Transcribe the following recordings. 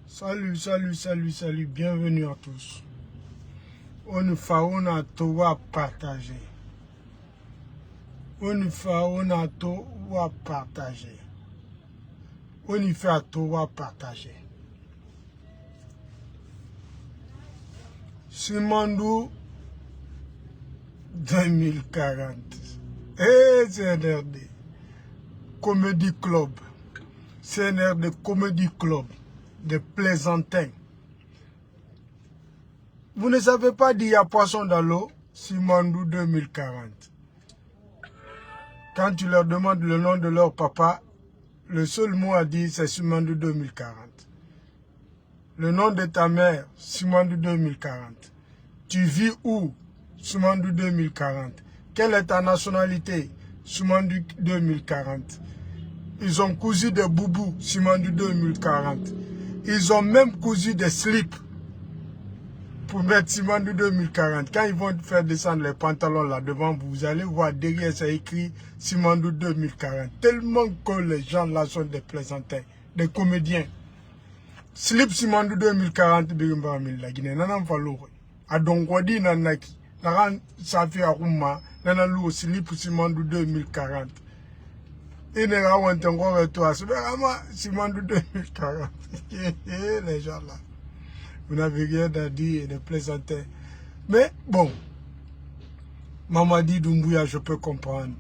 Salut, bienvenue à tous. On a tout à partager. On a tout à partager. On fait à tout à partager. Simandou 2040. CNRD. Comedy Club. CNRD Comedy Club. De Plaisantin. Vous ne savez pas d'il y a poisson dans l'eau? Simandou 2040. Quand tu leur demandes le nom de leur papa, le seul mot à dire c'est Simandou 2040. Le nom de ta mère, Simandou 2040. Tu vis où? Simandou 2040. Quelle est ta nationalité? Simandou 2040. Ils ont cousu des boubous, Simandou 2040. Ils ont même cousu des slips pour mettre Simandou 2040. Quand ils vont faire descendre les pantalons là devant vous, vous allez voir derrière c'est écrit Simandou 2040. Tellement que les gens là sont des plaisantins, des comédiens. Slip Simandou 2040 birimba la Guinée. Nanan fallo. Adongwadi nanaki. Naran safi aruma. Nanan lu slip Simandou 2040. Il n'est pas encore retour. C'est vraiment Simandou 2040. Les gens là. Vous n'avez rien à dire, des plaisantins. Mais bon, Mamadi Doumbouya, je peux comprendre.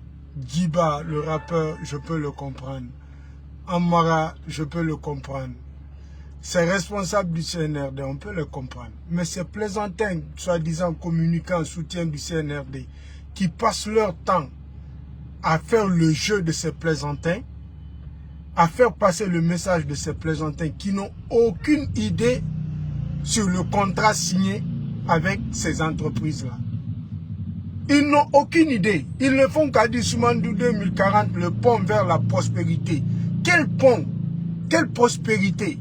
Djiba, le rappeur, je peux le comprendre. Amara, je peux le comprendre. Ces responsables du CNRD, on peut le comprendre. Mais ces plaisantins, soi-disant communicants, soutien du CNRD, qui passent leur temps à faire le jeu de ces plaisantins, à faire passer le message de ces plaisantins qui n'ont aucune idée sur le contrat signé avec ces entreprises-là. Ils n'ont aucune idée. Ils ne font qu'à dire Simandou 2040, le pont vers la prospérité. Quel pont? Quelle prospérité?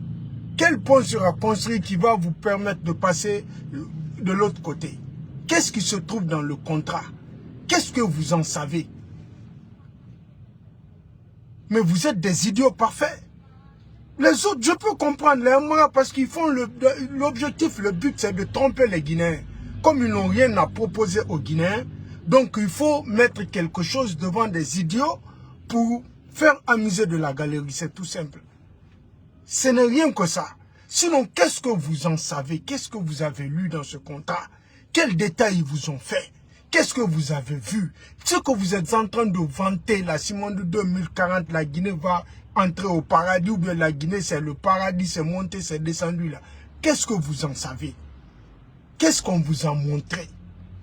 Quel pont sera construit qui va vous permettre de passer de l'autre côté? Qu'est-ce qui se trouve dans le contrat? Qu'est-ce que vous en savez? Mais vous êtes des idiots parfaits. Les autres, je peux comprendre les Amara parce qu'ils font l'objectif, le but c'est de tromper les Guinéens. Comme ils n'ont rien à proposer aux Guinéens, donc il faut mettre quelque chose devant des idiots pour faire amuser de la galerie, c'est tout simple. Ce n'est rien que ça. Sinon, qu'est-ce que vous en savez? Qu'est-ce que vous avez lu dans ce contrat? Quels détails ils vous ont fait? Qu'est-ce que vous avez vu? Ce que vous êtes en train de vanter, la Simandou 2040, la Guinée va entrer au paradis, ou bien la Guinée c'est le paradis, c'est monté, c'est descendu là. Qu'est-ce que vous en savez? Qu'est-ce qu'on vous a montré?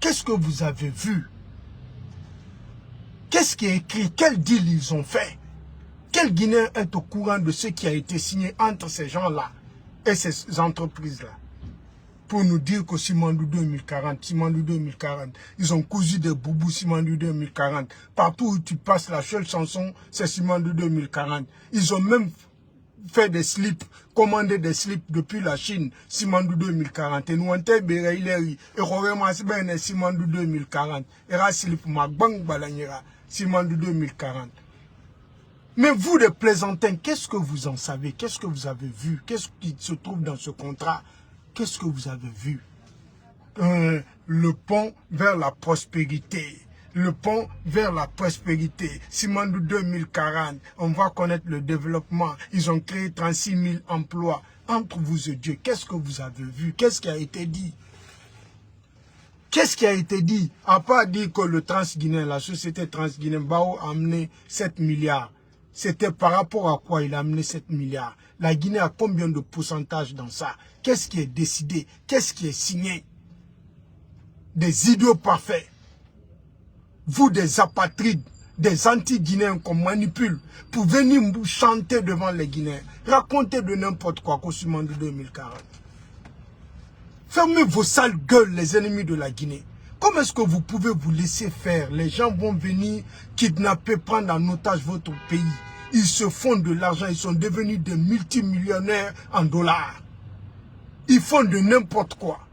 Qu'est-ce que vous avez vu? Qu'est-ce qui est écrit? Quel deal ils ont fait? Quel Guinéen est au courant de ce qui a été signé entre ces gens-là et ces entreprises-là? Pour nous dire que Simandou 2040, ils ont cousu des boubous Simandou 2040. Partout où tu passes, la seule chanson, c'est Simandou 2040. Ils ont même fait des slips, commandé des slips depuis la Chine, Simandou 2040. Et nous, on t'a béret, et vraiment, c'est bien Simandou 2040. Et là, slip, ma bang balanyera, Simandou 2040. Mais vous, les plaisantins, qu'est-ce que vous en savez? Qu'est-ce que vous avez vu? Qu'est-ce qui se trouve dans ce contrat? Qu'est-ce que vous avez vu? Le pont vers la prospérité. Le pont vers la prospérité. Simandou 2040, on va connaître le développement. Ils ont créé 36 000 emplois. Entre vous et Dieu, qu'est-ce que vous avez vu? Qu'est-ce qui a été dit? Qu'est-ce qui a été dit? À part dire que le Transguinéen, la société Transguinéen, Bao a amené 7 milliards. C'était par rapport à quoi il a amené 7 milliards? La Guinée a combien de pourcentage dans ça? Qu'est-ce qui est décidé? Qu'est-ce qui est signé? Des idiots parfaits. Vous, des apatrides, des anti-Guinéens qu'on manipule pour venir chanter devant les Guinéens. Raconter de n'importe quoi qu'au Simandou 2040. Fermez vos sales gueules, les ennemis de la Guinée. Comment est-ce que vous pouvez vous laisser faire? Les gens vont venir kidnapper, prendre en otage votre pays. Ils se font de l'argent, ils sont devenus des multimillionnaires en dollars. Ils font de n'importe quoi.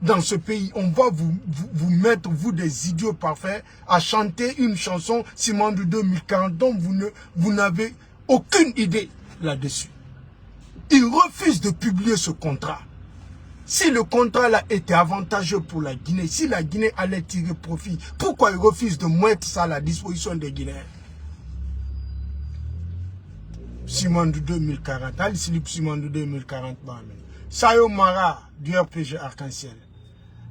Dans ce pays, on va vous mettre, vous des idiots parfaits, à chanter une chanson Simandou 2040 dont vous n'avez aucune idée. là-dessus. Il refuse de publier ce contrat. Si le contrat là était avantageux pour la Guinée, si la Guinée allait tirer profit, pourquoi il refuse de mettre ça à la disposition des Guinéens? Simandou 2040, Ali Silip Simandou 2040, Sayo Mara du RPG Arc-en-Ciel.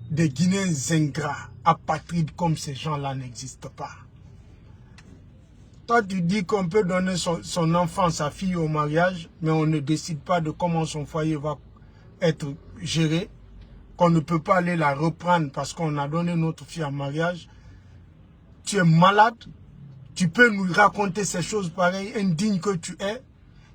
Des Guinéens ingrats, apatrides comme ces gens-là n'existent pas. Toi, tu dis qu'on peut donner son enfant, sa fille au mariage, mais on ne décide pas de comment son foyer va être géré, qu'on ne peut pas aller la reprendre parce qu'on a donné notre fille en mariage. Tu es malade, tu peux nous raconter ces choses pareilles, indigne que tu es.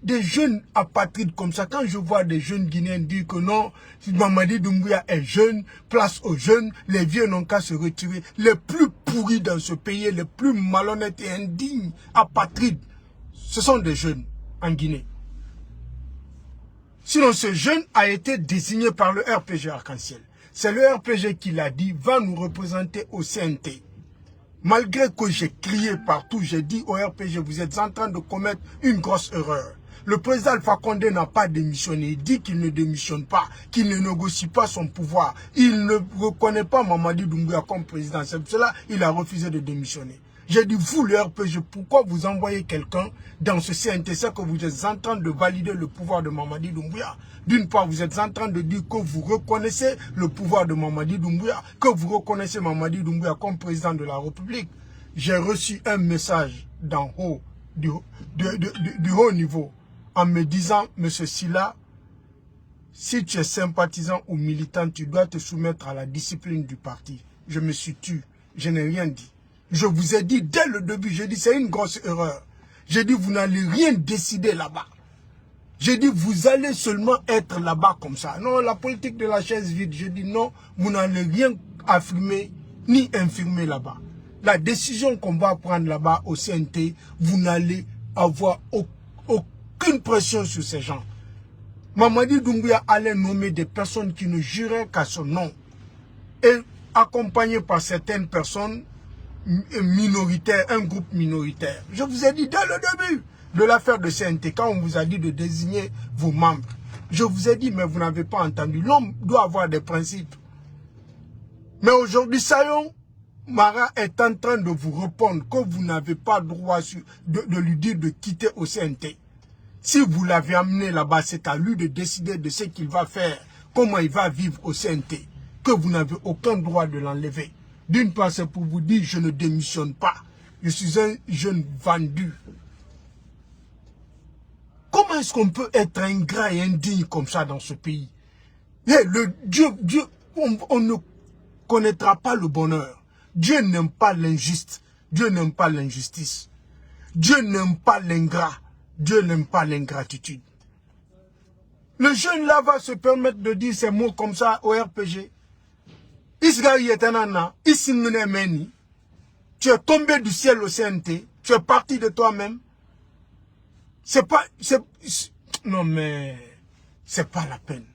Des jeunes apatrides comme ça, quand je vois des jeunes Guinéens dire que non, Mamadi Doumbouya est jeune, place aux jeunes, les vieux n'ont qu'à se retirer. Les plus pourris dans ce pays, les plus malhonnêtes et indignes, apatrides, ce sont des jeunes en Guinée. Sinon, ce jeune a été désigné par le RPG Arc-en-Ciel. C'est le RPG qui l'a dit, va nous représenter au CNT. Malgré que j'ai crié partout, j'ai dit au RPG, vous êtes en train de commettre une grosse erreur. Le président Alpha Condé n'a pas démissionné. Il dit qu'il ne démissionne pas, qu'il ne négocie pas son pouvoir. Il ne reconnaît pas Mamadi Doumbouya comme président. C'est pour cela qu'il a refusé de démissionner. J'ai dit, vous, le RPG, pourquoi vous envoyez quelqu'un dans ce CNTC que vous êtes en train de valider le pouvoir de Mamadi Doumbouya? D'une part, vous êtes en train de dire que vous reconnaissez le pouvoir de Mamadi Doumbouya, que vous reconnaissez Mamadi Doumbouya comme président de la République. J'ai reçu un message d'en haut, du haut niveau, en me disant, Monsieur Silla, si tu es sympathisant ou militant, tu dois te soumettre à la discipline du parti. Je me suis tué, je n'ai rien dit. Je vous ai dit dès le début, j'ai dit c'est une grosse erreur. J'ai dit vous n'allez rien décider là-bas. J'ai dit vous allez seulement être là-bas comme ça. Non, la politique de la chaise vide, j'ai dit non, vous n'allez rien affirmer ni infirmer là-bas. La décision qu'on va prendre là-bas au CNT, vous n'allez avoir aucune pression sur ces gens. Mamadi Doumbouya allait nommer des personnes qui ne juraient qu'à son nom. Et accompagné par certaines personnes minoritaires, un groupe minoritaire. Je vous ai dit dès le début de l'affaire de CNT, quand on vous a dit de désigner vos membres, je vous ai dit, mais vous n'avez pas entendu. L'homme doit avoir des principes. Mais aujourd'hui, Sayon Mara est en train de vous répondre que vous n'avez pas droit de lui dire de quitter au CNT. Si vous l'avez amené là-bas, c'est à lui de décider de ce qu'il va faire, comment il va vivre au CNT, que vous n'avez aucun droit de l'enlever. D'une part, c'est pour vous dire, je ne démissionne pas. Je suis un jeune vendu. Comment est-ce qu'on peut être ingrat et indigne comme ça dans ce pays? On ne connaîtra pas le bonheur. Dieu n'aime pas l'injuste. Dieu n'aime pas l'injustice. Dieu n'aime pas l'ingrat. Dieu n'aime pas l'ingratitude. Le jeune là va se permettre de dire ces mots comme ça au RPG. Tu es tombé du ciel au CNT. Tu es parti de toi-même. Non mais, c'est pas la peine.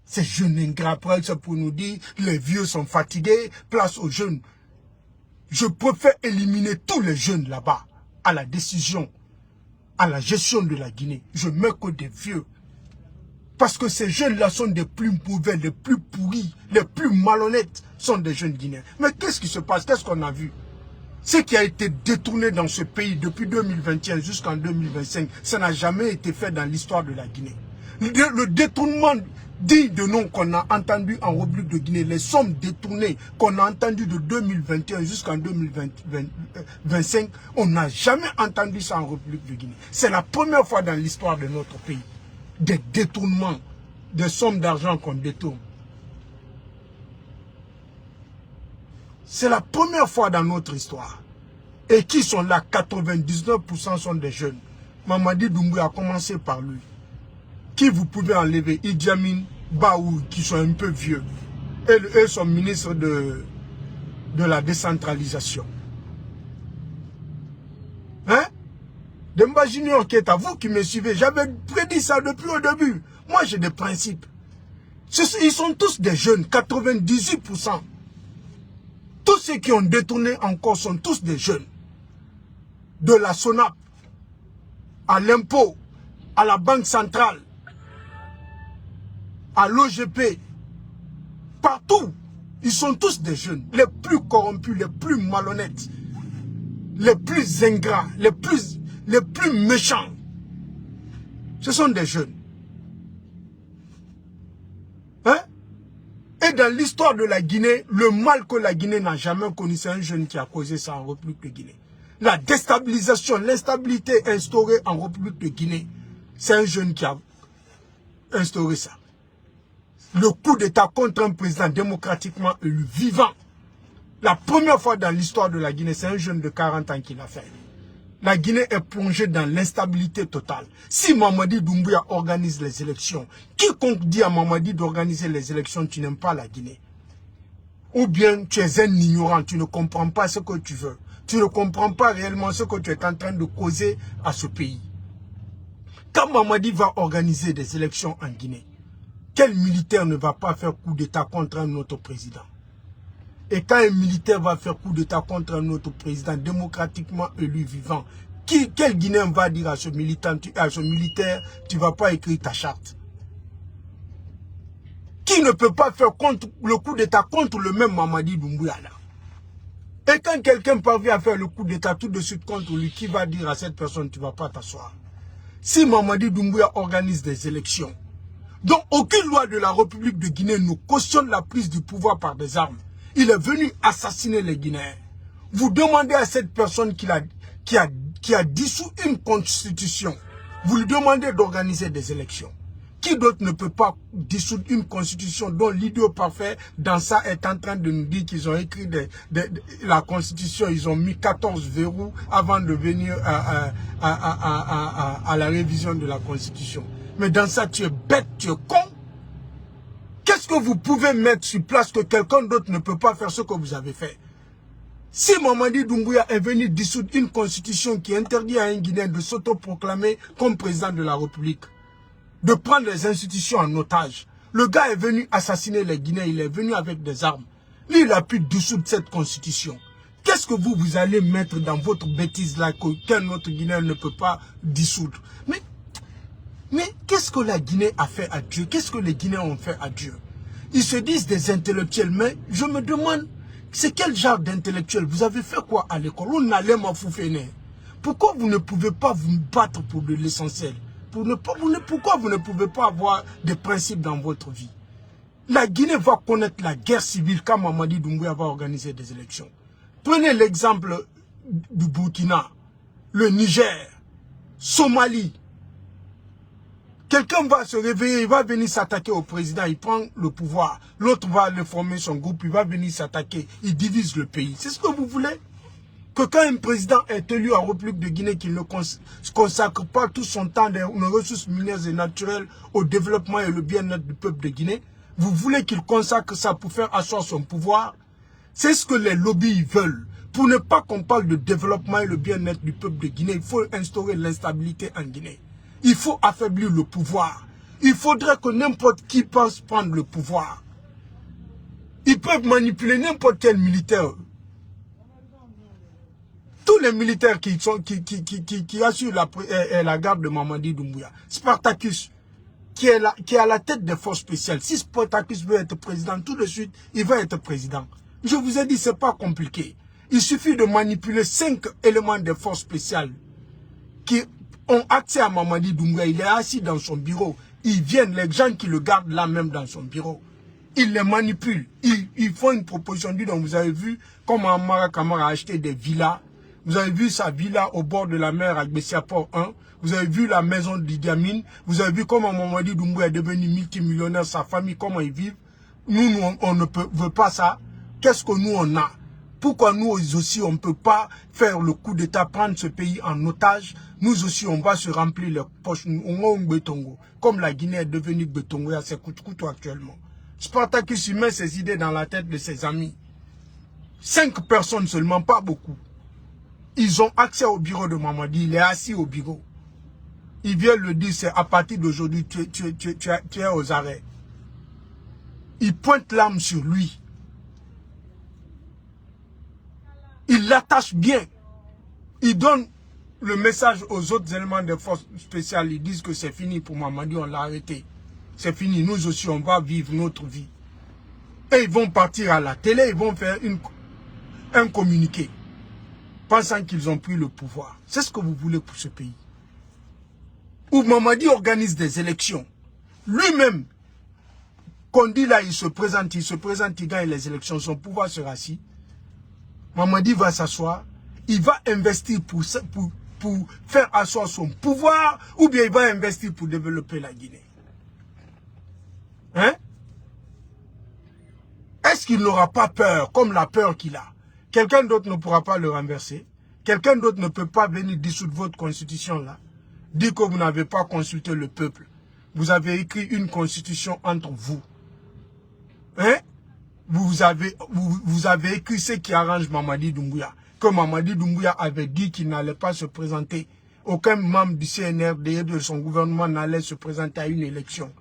Ces jeunes ingrats, après, c'est pour nous dire, les vieux sont fatigués, place aux jeunes. Je préfère éliminer tous les jeunes là-bas, à la décision, à la gestion de la Guinée. Je mets que des vieux. Parce que ces jeunes-là sont des plus mauvais, les plus pourris, les plus malhonnêtes sont des jeunes Guinéens. Mais qu'est-ce qui se passe? Qu'est-ce qu'on a vu? Ce qui a été détourné dans ce pays depuis 2021 jusqu'en 2025, ça n'a jamais été fait dans l'histoire de la Guinée. Le détournement digne de nom qu'on a entendu en République de Guinée, les sommes détournées qu'on a entendues de 2021 jusqu'en 2025, on n'a jamais entendu ça en République de Guinée. C'est la première fois dans l'histoire de notre pays. Des détournements, des sommes d'argent qu'on détourne. C'est la première fois dans notre histoire. Et qui sont là? 99% sont des jeunes. Mamadi Doumbouya a commencé par lui. Qui vous pouvez enlever? Idi Amin, Baou, qui sont un peu vieux. Et eux sont ministres de la décentralisation. Hein? Demba Junior Keita, vous qui me suivez, j'avais prédit ça depuis le début. Moi, j'ai des principes. Ils sont tous des jeunes, 98%. Tous ceux qui ont détourné encore sont tous des jeunes. De la SONAP à l'impôt, à la Banque centrale, à l'OGP, partout. Ils sont tous des jeunes, les plus corrompus, les plus malhonnêtes, les plus ingrats, les plus méchants. Ce sont des jeunes. Hein? Et dans l'histoire de la Guinée, le mal que la Guinée n'a jamais connu, c'est un jeune qui a causé ça en République de Guinée. La déstabilisation, l'instabilité instaurée en République de Guinée, c'est un jeune qui a instauré ça. Le coup d'État contre un président démocratiquement élu, vivant. La première fois dans l'histoire de la Guinée, c'est un jeune de 40 ans qui l'a fait. La Guinée est plongée dans l'instabilité totale. Si Mamadi Doumbouya organise les élections, quiconque dit à Mamadi d'organiser les élections, tu n'aimes pas la Guinée. Ou bien tu es un ignorant, tu ne comprends pas ce que tu veux. Tu ne comprends pas réellement ce que tu es en train de causer à ce pays. Quand Mamadi va organiser des élections en Guinée, quel militaire ne va pas faire coup d'État contre un autre président? Et quand un militaire va faire coup d'État contre un autre président démocratiquement élu vivant, quel Guinéen va dire à ce militaire, tu ne vas pas écrire ta charte? Qui ne peut pas faire contre le coup d'État contre le même Mamadi Doumbouya là? Et quand quelqu'un parvient à faire le coup d'État tout de suite contre lui, qui va dire à cette personne, tu ne vas pas t'asseoir? Si Mamadi Doumbouya organise des élections, dont aucune loi de la République de Guinée ne cautionne la prise du pouvoir par des armes, il est venu assassiner les Guinéens. Vous demandez à cette personne qui a dissous une constitution, vous lui demandez d'organiser des élections. Qui d'autre ne peut pas dissoudre une constitution dont l'idiot parfait dans ça est en train de nous dire qu'ils ont écrit la constitution, ils ont mis 14 verrous avant de venir à la révision de la constitution. Mais dans ça, tu es bête, tu es con. Qu'est-ce que vous pouvez mettre sur place que quelqu'un d'autre ne peut pas faire ce que vous avez fait? Si Mamadi Doumbouya est venu dissoudre une constitution qui interdit à un Guinéen de s'autoproclamer comme président de la République, de prendre les institutions en otage, le gars est venu assassiner les Guinéens, il est venu avec des armes. Lui, il a pu dissoudre cette constitution. Qu'est-ce que vous allez mettre dans votre bêtise là qu'un autre Guinéen ne peut pas dissoudre? Mais qu'est-ce que la Guinée a fait à Dieu? Qu'est-ce que les Guinéens ont fait à Dieu? Ils se disent des intellectuels, mais je me demande, c'est quel genre d'intellectuel? Vous avez fait quoi à l'école? On allait m'affoufener. Pourquoi vous ne pouvez pas vous battre pour de l'essentiel? Pourquoi vous ne pouvez pas avoir des principes dans votre vie? La Guinée va connaître la guerre civile quand Mamadi Doumbouya va organiser des élections. Prenez l'exemple du Burkina, le Niger, Somalie. Quelqu'un va se réveiller, il va venir s'attaquer au président, il prend le pouvoir. L'autre va aller former son groupe, il va venir s'attaquer, il divise le pays. C'est ce que vous voulez? Que quand un président est élu en République de Guinée, qu'il ne consacre pas tout son temps des ressources minières et naturelles au développement et le bien-être du peuple de Guinée, vous voulez qu'il consacre ça pour faire asseoir son pouvoir? C'est ce que les lobbies veulent. Pour ne pas qu'on parle de développement et le bien-être du peuple de Guinée, il faut instaurer l'instabilité en Guinée. Il faut affaiblir le pouvoir. Il faudrait que n'importe qui pense prendre le pouvoir. Ils peuvent manipuler n'importe quel militaire. Tous les militaires qui assurent la garde de Mamadi Doumbouya. Spartacus, qui est à la tête des forces spéciales. Si Spartacus veut être président, tout de suite, il va être président. Je vous ai dit, ce n'est pas compliqué. Il suffit de manipuler 5 éléments des forces spéciales qui ont accès à Mamadi Doumbouya. Il est assis dans son bureau. Ils viennent, les gens qui le gardent là même dans son bureau. Ils les manipulent. Ils font une proposition. Donc vous avez vu comment Amara Kamara a acheté des villas. Vous avez vu sa villa au bord de la mer à Bessiaport 1. Vous avez vu la maison d'Idi Amin. Vous avez vu comment Mamadi Doumbouya est devenu multimillionnaire, sa famille, comment ils vivent. Nous on ne veut pas ça. Qu'est-ce que nous, on a? Pourquoi nous aussi, on ne peut pas faire le coup d'État, prendre ce pays en otage? Nous aussi, on va se remplir les poches. Comme la Guinée est devenue Betongo à ses coups actuellement. Spartacus, il met ses idées dans la tête de ses amis. 5 personnes seulement, pas beaucoup. Ils ont accès au bureau de Mamadi. Il est assis au bureau. Il vient le dire, c'est à partir d'aujourd'hui, tu es aux arrêts. Il pointe l'arme sur lui. Il l'attache bien. Il donne le message aux autres éléments de force spéciales. Ils disent que c'est fini pour Mamadi, on l'a arrêté. C'est fini, nous aussi on va vivre notre vie. Et ils vont partir à la télé, ils vont faire un communiqué, pensant qu'ils ont pris le pouvoir. C'est ce que vous voulez pour ce pays. Où Mamadi organise des élections. Lui-même, qu'on dit là, il se présente, il gagne les élections, son pouvoir sera assis. Mamadi va s'asseoir, il va investir pour faire asseoir son pouvoir, ou bien il va investir pour développer la Guinée. Hein? Est-ce qu'il n'aura pas peur, comme la peur qu'il a? Quelqu'un d'autre ne pourra pas le renverser. Quelqu'un d'autre ne peut pas venir dissoudre votre constitution là. Dire que vous n'avez pas consulté le peuple. Vous avez écrit une constitution entre vous. Hein? Vous avez écrit ce qui arrange Mamadi Doumbouya. Que Mamadi Doumbouya avait dit qu'il n'allait pas se présenter. Aucun membre du CNRD et de son gouvernement n'allait se présenter à une élection.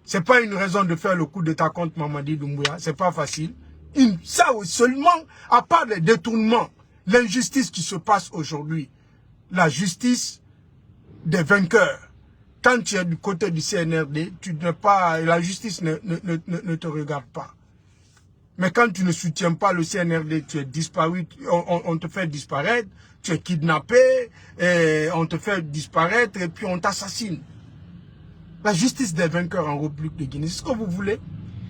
Ce n'est pas une raison de faire le coup d'État contre Mamadi Doumbouya. Ce n'est pas facile. Ça seulement, à part les détournements, l'injustice qui se passe aujourd'hui, la justice des vainqueurs. Quand tu es du côté du CNRD, la justice ne te regarde pas. Mais quand tu ne soutiens pas le CNRD, tu es disparu, on te fait disparaître, tu es kidnappé, on te fait disparaître et puis on t'assassine. La justice des vainqueurs en République de Guinée, c'est ce que vous voulez.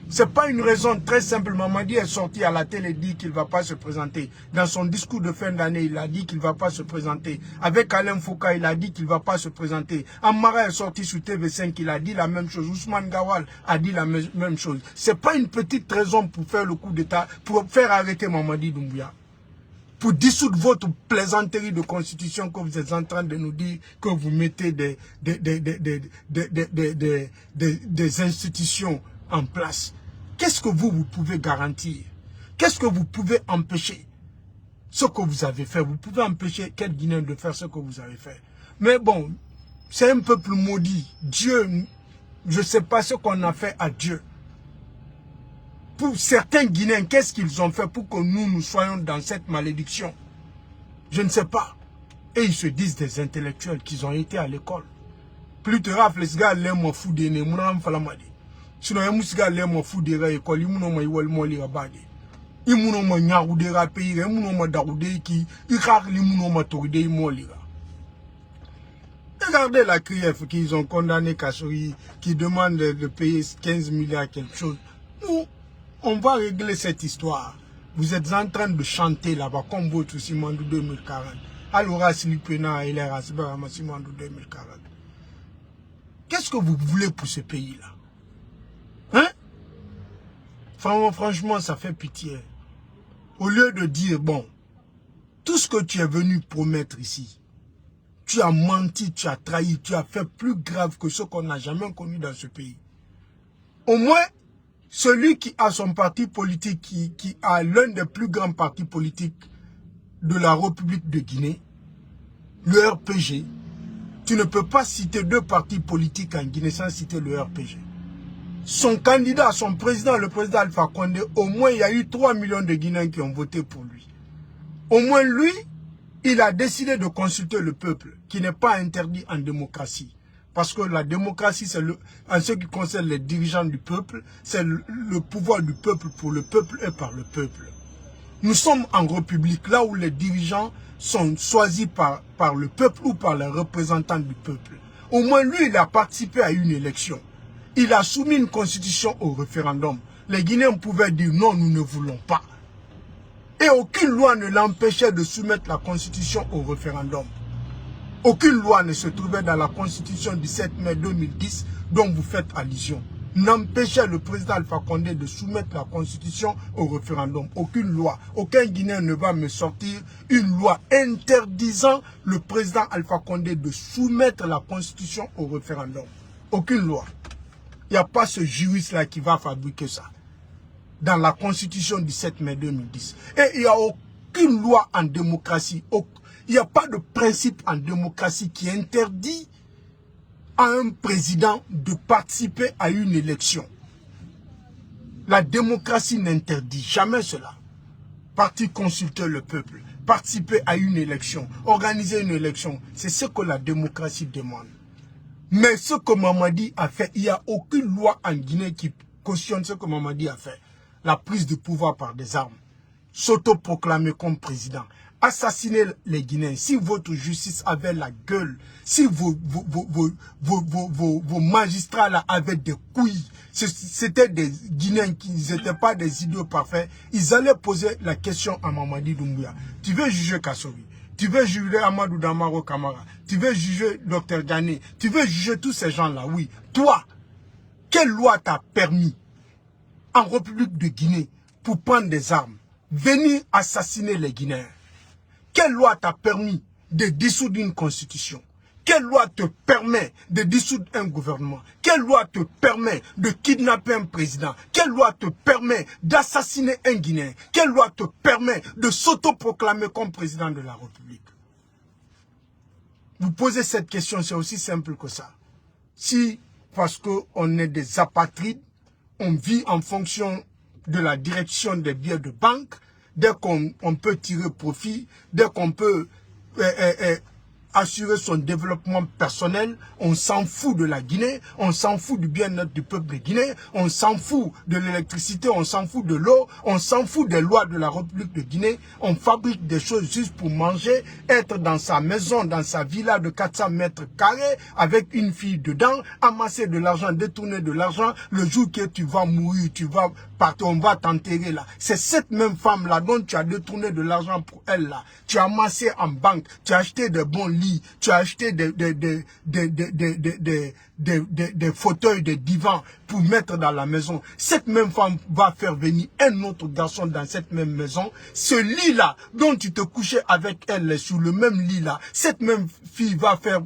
Ce n'est pas une raison très simple. Mamadi est sorti à la télé et dit qu'il ne va pas se présenter. Dans son discours de fin d'année, il a dit qu'il ne va pas se présenter. Avec Alain Foucault, il a dit qu'il ne va pas se présenter. Amara est sorti sur TV5, il a dit la même chose. Ousmane Gawal a dit la même chose. Ce n'est pas une petite raison pour faire le coup d'État, pour faire arrêter Mamadi Doumbouya. Pour dissoudre votre plaisanterie de constitution que vous êtes en train de nous dire que vous mettez des institutions en place. Qu'est-ce que vous pouvez garantir? Qu'est-ce que vous pouvez empêcher? Ce que vous avez fait. Vous pouvez empêcher quel Guinéen de faire ce que vous avez fait. Mais bon, c'est un peuple maudit. Dieu, je ne sais pas ce qu'on a fait à Dieu. Pour certains Guinéens, qu'est-ce qu'ils ont fait pour que nous soyons dans cette malédiction? Je ne sais pas. Et ils se disent des intellectuels qu'ils ont été à l'école. Plus te rafles, les gars, les mots fous d'éné, mounam falamadi. Sinon, les musiques, les mots fous d'éra, école, ils m'ont mis wal moli rabade. Ils m'ont mis nyaroudera pays, ils m'ont mis daroudé qui, ils m'ont mis toridé, ils m'ont mis. Regardez la CRIEF qu'ils ont condamné Kassouri, qui demande de payer 15 milliards quelque chose. Nous, on va régler cette histoire. Vous êtes en train de chanter là-bas, comme votre Simandou 2040. Alors, Silipena et les Rasbara Simandou 2040. Qu'est-ce que vous voulez pour ce pays-là? Hein? Franchement, ça fait pitié. Au lieu de dire, bon, tout ce que tu es venu promettre ici, tu as menti, tu as trahi, tu as fait plus grave que ce qu'on n'a jamais connu dans ce pays. Au moins, celui qui a son parti politique, qui a l'un des plus grands partis politiques de la République de Guinée, le RPG, tu ne peux pas citer deux partis politiques en Guinée sans citer le RPG. Son candidat, son président, le président Alpha Condé, au moins il y a eu 3 millions de Guinéens qui ont voté pour lui. Au moins lui, il a décidé de consulter le peuple, qui n'est pas interdit en démocratie. Parce que la démocratie, c'est en ce qui concerne les dirigeants du peuple, c'est le pouvoir du peuple pour le peuple et par le peuple. Nous sommes en république, là où les dirigeants sont choisis par le peuple ou par les représentants du peuple. Au moins lui, il a participé à une élection. Il a soumis une constitution au référendum. Les Guinéens pouvaient dire non, nous ne voulons pas. Et aucune loi ne l'empêchait de soumettre la constitution au référendum. Aucune loi ne se trouvait dans la constitution du 7 mai 2010 dont vous faites allusion. N'empêchait le président Alpha Condé de soumettre la constitution au référendum. Aucune loi. Aucun Guinéen ne va me sortir une loi interdisant le président Alpha Condé de soumettre la constitution au référendum. Aucune loi. Il n'y a pas ce juriste-là qui va fabriquer ça. Dans la constitution du 7 mai 2010. Et il n'y a aucune loi en démocratie. Il n'y a pas de principe en démocratie qui interdit à un président de participer à une élection. La démocratie n'interdit jamais cela. Parti consulter le peuple. participer à une élection, organiser une élection. C'est ce que la démocratie demande. Mais ce que Mamadi a fait, il n'y a aucune loi en Guinée qui cautionne ce que Mamadi a fait. La prise de pouvoir par des armes. S'autoproclamer comme président. Assassiner les Guinéens. Si votre justice avait la gueule, si vos magistrats là avaient des couilles, c'était des Guinéens qui n'étaient pas des idiots parfaits, ils allaient poser la question à Mamadi Doumbouya. Tu veux juger Kassovi? Tu veux juger Amadou Damaro Kamara? Tu veux juger Dr Ghané? Tu veux juger tous ces gens-là? Oui. Toi, quelle loi t'a permis en République de Guinée pour prendre des armes, venir assassiner les Guinéens? Quelle loi t'a permis de dissoudre une constitution? Quelle loi te permet de dissoudre un gouvernement? Quelle loi te permet de kidnapper un président? Quelle loi te permet d'assassiner un Guinéen? Quelle loi te permet de s'autoproclamer comme président de la République? Vous posez cette question, c'est aussi simple que ça. Si, parce qu'on est des apatrides, on vit en fonction de la direction des biens de banque, dès qu'on peut tirer profit, dès qu'on peut assurer son développement personnel, on s'en fout de la Guinée, on s'en fout du bien-être du peuple guinéen, on s'en fout de l'électricité, on s'en fout de l'eau, on s'en fout des lois de la République de Guinée, on fabrique des choses juste pour manger, être dans sa maison, dans sa villa de 400 mètres carrés, avec une fille dedans, amasser de l'argent, détourner de l'argent, le jour que tu vas mourir, tu vas partir, on va t'enterrer là. C'est cette même femme-là dont tu as détourné de l'argent pour elle là. Tu as amassé en banque, tu as acheté de bons lits, tu as acheté des fauteuils, des divans pour mettre dans la maison. Cette même femme va faire venir un autre garçon dans cette même maison. Ce lit-là, dont tu te couchais avec elle sur le même lit-là, cette même fille va faire,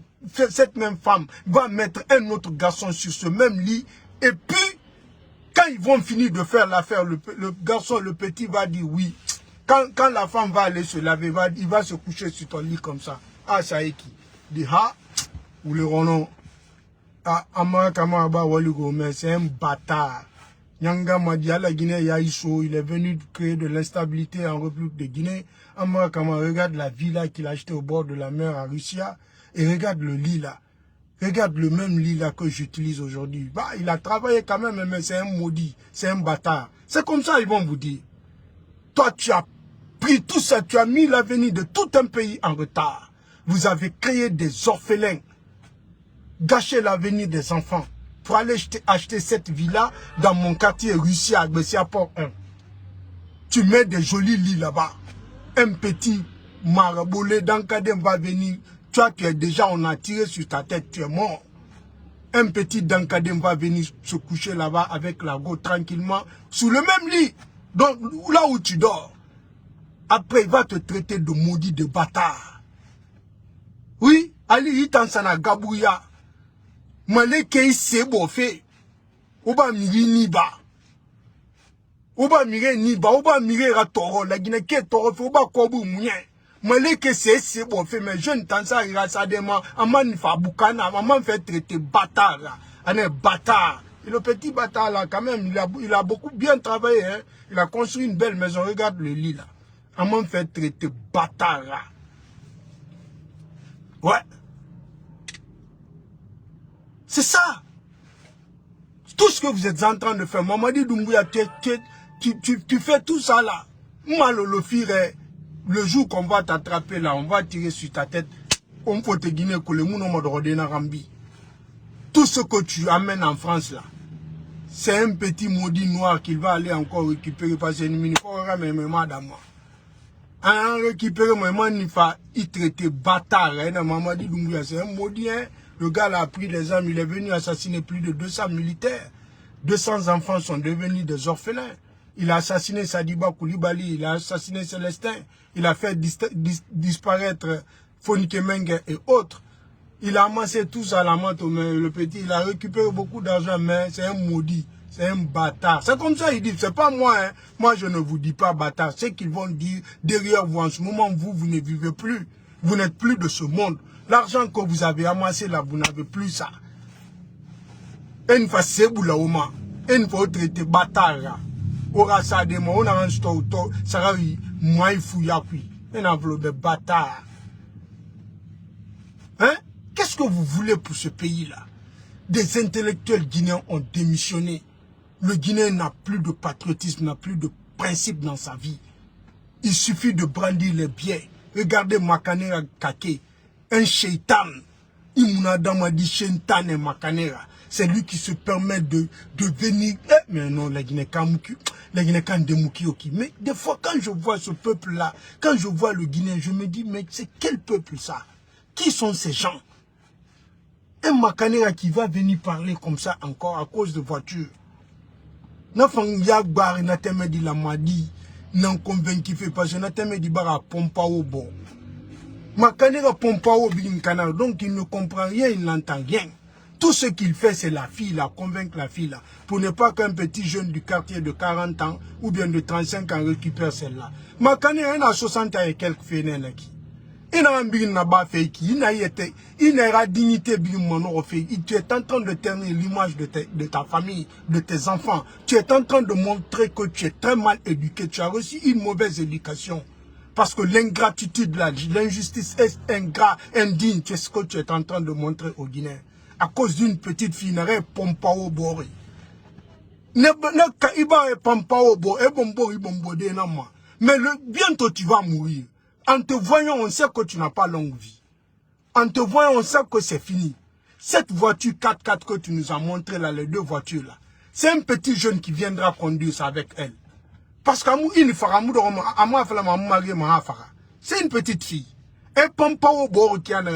cette même femme va mettre un autre garçon sur ce même lit. Et puis, quand ils vont finir de faire l'affaire, le garçon, le petit va dire oui. Quand la femme va aller se laver, il va se coucher sur ton lit comme ça. Ah, ça y est qui? Dit ha, ou le ronon. Ah, mais c'est un bâtard. Nyanga Madi à la Guinée, Yaïso, il est venu créer de l'instabilité en République de Guinée. Amara Kama, regarde la villa qu'il a achetée au bord de la mer à Russia. Et regarde le lit là. Regarde le même lit là que j'utilise aujourd'hui. Bah, il a travaillé quand même, mais c'est un maudit, c'est un bâtard. C'est comme ça ils vont vous dire. Toi, tu as pris tout ça, tu as mis l'avenir de tout un pays en retard. Vous avez créé des orphelins, gâché l'avenir des enfants pour aller acheter cette villa dans mon quartier Russie à Bessia Port 1. Tu mets des jolis lits là-bas. Un petit maraboulé d'Ankadem va venir. Toi, tu es déjà, on a tiré sur ta tête, tu es mort. Un petit Dankadem va venir se coucher là-bas avec la go tranquillement, sous le même lit, donc là où tu dors. Après, il va te traiter de maudit, de bâtard. Oui, Ali Itansana Gabouya. Maleke Sebo fait. Oba miri niba. Oba mire niba, oba mire ratoro, la Guinée qui est toro, oba kobu mouen. Maleke c'est bon fait, mais je ne t'en sais pas, ça demande, aman fa boukana, aman fait traiter bâtard là. On est bâtard. Et le petit bâtard là, quand même, il a beaucoup bien travaillé, hein. Il a construit une belle maison, regarde le lit là. Aman fait traiter bâtard là. Ouais. C'est ça. Tout ce que vous êtes en train de faire, Mamadi Doumbouya, tu fais tout ça là. Moi, le fire, le jour qu'on va t'attraper là, on va tirer sur ta tête, on peut te guiner que le monde. Tout ce que tu amènes en France là, c'est un petit maudit noir qu'il va aller encore récupérer parce que il faut madame. En récupérer, il traité bâtard. Mamadi Doumbouya, c'est un maudit. Hein? Le gars là a pris les armes, il est venu assassiner plus de 200 militaires. 200 enfants sont devenus des orphelins. Il a assassiné Sadiba Koulibaly, il a assassiné Célestin, il a fait disparaître Fonike Mengue et autres. Il a amassé tout ça à la moto, mais le petit, il a récupéré beaucoup d'argent, mais c'est un maudit, c'est un bâtard. C'est comme ça, il dit, c'est pas moi, hein. Moi je ne vous dis pas bâtard, c'est qu'ils vont dire derrière vous en ce moment, vous ne vivez plus, vous n'êtes plus de ce monde. L'argent que vous avez amassé là, vous n'avez plus ça. Une fois c'est vous là, une fois traité bâtard là. Ora ça de moi, on a un store, ça va moi il fouille à puis. Un enveloppe de bâtard. Hein? Qu'est-ce que vous voulez pour ce pays-là? Des intellectuels guinéens ont démissionné. Le Guinéen n'a plus de patriotisme, n'a plus de principe dans sa vie. Il suffit de brandir les biais. Regardez Makanera Kake, un shaitan. Imunadama dit shaitan et Makanera. C'est lui qui se permet de venir. Mais non, les Guinéens Demouki. Mais des fois, quand je vois ce peuple-là, quand je vois le Guinéen, je me dis, mais c'est quel peuple ça? Qui sont ces gens? Un Makanera qui va venir parler comme ça encore à cause de voitures. N'afang yagbar n'ateme di la madi n'en convaincu fait parce que n'ateme di bara pompa au bon. Makanera pompa au bin canal donc il ne comprend rien, il n'entend rien. Tout ce qu'il fait c'est la fille là, convaincre la fille là pour ne pas qu'un petit jeune du quartier de 40 ans ou bien de 35 ans récupère celle-là. Makanera il a 60 ans et quelques fenêtres qui. Il n'a pas fait qui, il n'a dignité, tu es en train de ternir l'image de ta famille, de tes enfants. Tu es en train de montrer que tu es très mal éduqué, tu as reçu une mauvaise éducation. Parce que l'ingratitude, l'injustice est ingrat, indigne, c'est ce que tu es en train de montrer aux Guinéens. À cause d'une petite fille, n'a pompa au bord. Mais bientôt tu vas mourir. En te voyant, on sait que tu n'as pas longue vie. En te voyant, on sait que c'est fini. Cette voiture 4x4 que tu nous as montré là, les deux voitures là, c'est un petit jeune qui viendra conduire ça avec elle. Parce qu'Amou, il fera c'est une petite fille. Et pompa au bord qui en a,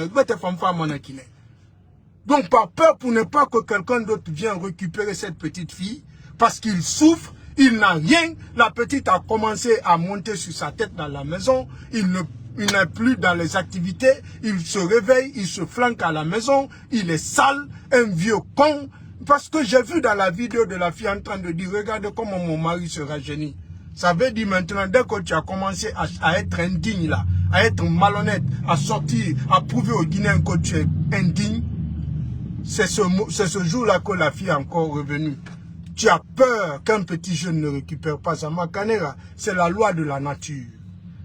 donc par peur pour ne pas que quelqu'un d'autre vienne récupérer cette petite fille, parce qu'il souffre, il n'a rien, la petite a commencé à monter sur sa tête dans la maison, il n'est plus dans les activités, il se réveille, il se flanque à la maison, il est sale, un vieux con, parce que j'ai vu dans la vidéo de la fille en train de dire, regardez comment mon mari se rajeunit. Ça veut dire maintenant, dès que tu as commencé à être indigne là, à être malhonnête, à sortir, à prouver aux Guinéens que tu es indigne, c'est ce jour-là que la fille est encore revenue. Tu as peur qu'un petit jeune ne récupère pas ça. Makanera, c'est la loi de la nature.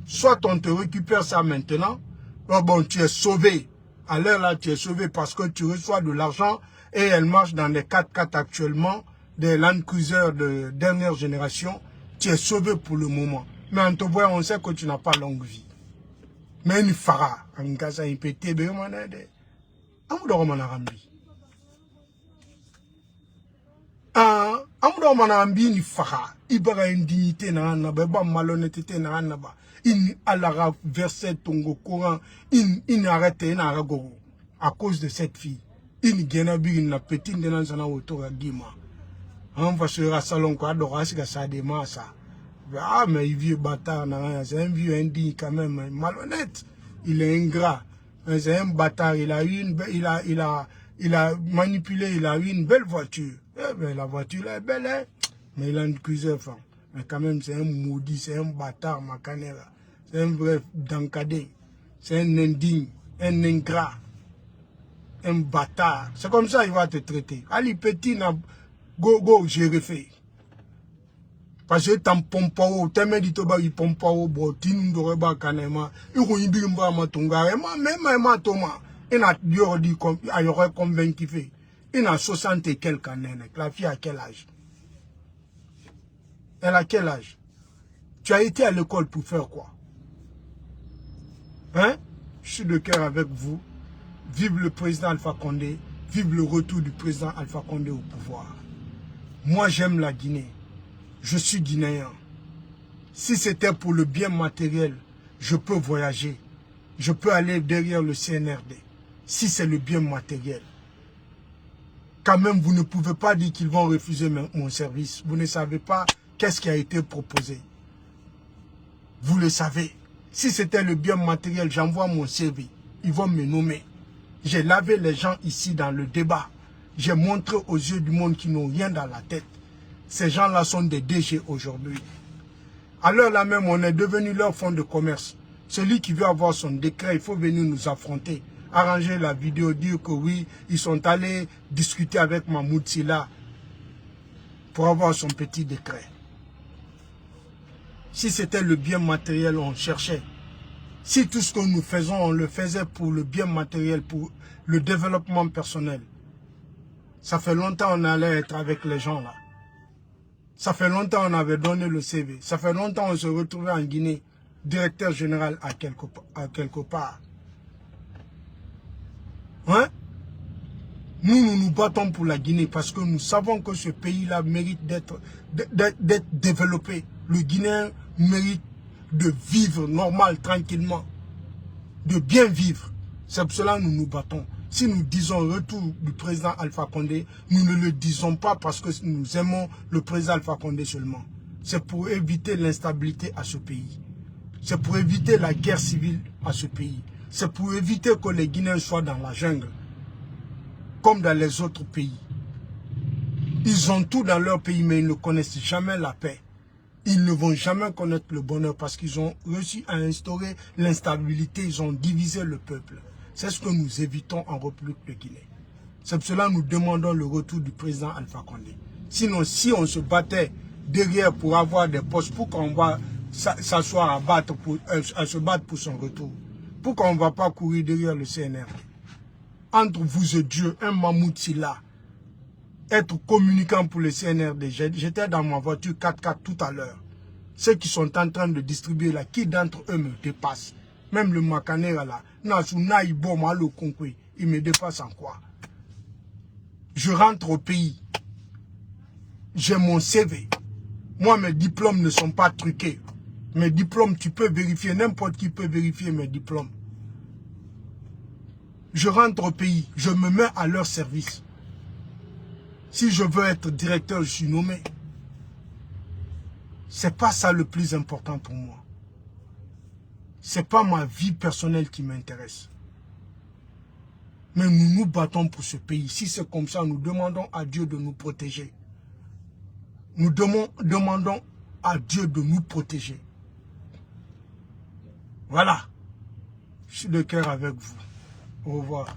Soit on te récupère ça maintenant, bon, tu es sauvé. À l'heure là, tu es sauvé parce que tu reçois de l'argent et elle marche dans les 4x4 actuellement, des Land Cruiser de dernière génération. Tu es sauvé pour le moment. Mais en te voyant, on sait que tu n'as pas longue vie. Mais une fara, en casa, il peut t'aider, amudo mana ambi ni faka ibara indignité na ba malhonnêteté na ba in alara verset tongo courant in arrête na rago à cause de cette fille in gena bi na petite de nan sana autour gima on va sur salon quoi adora si ça déma ça ah mais il vieux bâtard na c'est un vieux indigne quand même malhonnête il est ingrat c'est un bâtard il a manipulé il a eu une belle voiture. Eh ben, la voiture là est belle, hein? Mais il a une cuisine, mais quand même, c'est un maudit, c'est un bâtard, Makanera. C'est un vrai dancadé. C'est un indigne, un ingrat, un bâtard. C'est comme ça qu'il va te traiter. Ali petit, go, j'ai refait. Parce que t'en pompe pas au, t'es dit toba, il pompe pas au, bon, t'in d'oreba kanema, il rouille ma matonga, même ma toma. Il a dit comme, il aurait convaincu fait. Il a 60 et quelques années. La fille a quel âge? Elle a quel âge? Tu as été à l'école pour faire quoi? Hein? Je suis de cœur avec vous. Vive le président Alpha Condé. Vive le retour du président Alpha Condé au pouvoir. Moi, j'aime la Guinée. Je suis guinéen. Si c'était pour le bien matériel, je peux voyager. Je peux aller derrière le CNRD. Si c'est le bien matériel. Quand même, vous ne pouvez pas dire qu'ils vont refuser mon service. Vous ne savez pas qu'est-ce qui a été proposé. Vous le savez. Si c'était le bien matériel, j'envoie mon CV. Ils vont me nommer. J'ai lavé les gens ici dans le débat. J'ai montré aux yeux du monde qu'ils n'ont rien dans la tête. Ces gens-là sont des DG aujourd'hui. À l'heure là même, on est devenu leur fonds de commerce. Celui qui veut avoir son décret, il faut venir nous affronter. Arranger la vidéo, dire que oui, ils sont allés discuter avec Mahmoud Silla pour avoir son petit décret. Si c'était le bien matériel, on cherchait. Si tout ce que nous faisons, on le faisait pour le bien matériel, pour le développement personnel, ça fait longtemps qu'on allait être avec les gens là. Ça fait longtemps qu'on avait donné le CV. Ça fait longtemps qu'on se retrouvait en Guinée, directeur général à quelque part. Hein? Nous nous battons pour la Guinée parce que nous savons que ce pays-là mérite d'être développé. Le Guinéen mérite de vivre normal, tranquillement, de bien vivre. C'est pour cela que nous nous battons. Si nous disons retour du président Alpha Condé, nous ne le disons pas parce que nous aimons le président Alpha Condé seulement. C'est pour éviter l'instabilité à ce pays. C'est pour éviter la guerre civile à ce pays. C'est pour éviter que les Guinéens soient dans la jungle, comme dans les autres pays. Ils ont tout dans leur pays, mais ils ne connaissent jamais la paix. Ils ne vont jamais connaître le bonheur parce qu'ils ont réussi à instaurer l'instabilité, ils ont divisé le peuple. C'est ce que nous évitons en République de Guinée. C'est pour cela que nous demandons le retour du président Alpha Condé. Sinon, si on se battait derrière pour avoir des postes, pourquoi on va s'asseoir à se battre pour son retour? Pourquoi on ne va pas courir derrière le CNR? Entre vous et Dieu, un mammouth là, être communicant pour le CNRD. J'étais dans ma voiture 4x4 tout à l'heure. Ceux qui sont en train de distribuer là, qui d'entre eux me dépasse? Même le Macanera là, il me dépasse en quoi? Je rentre au pays. J'ai mon CV. Moi, mes diplômes ne sont pas truqués. Mes diplômes, tu peux vérifier. N'importe qui peut vérifier mes diplômes. Je rentre au pays. Je me mets à leur service. Si je veux être directeur, je suis nommé. C'est pas ça le plus important pour moi. C'est pas ma vie personnelle qui m'intéresse. Mais nous nous battons pour ce pays. Si c'est comme ça, nous demandons à Dieu de nous protéger. Nous demandons à Dieu de nous protéger. Voilà. Je suis de cœur avec vous. Au revoir. Bye.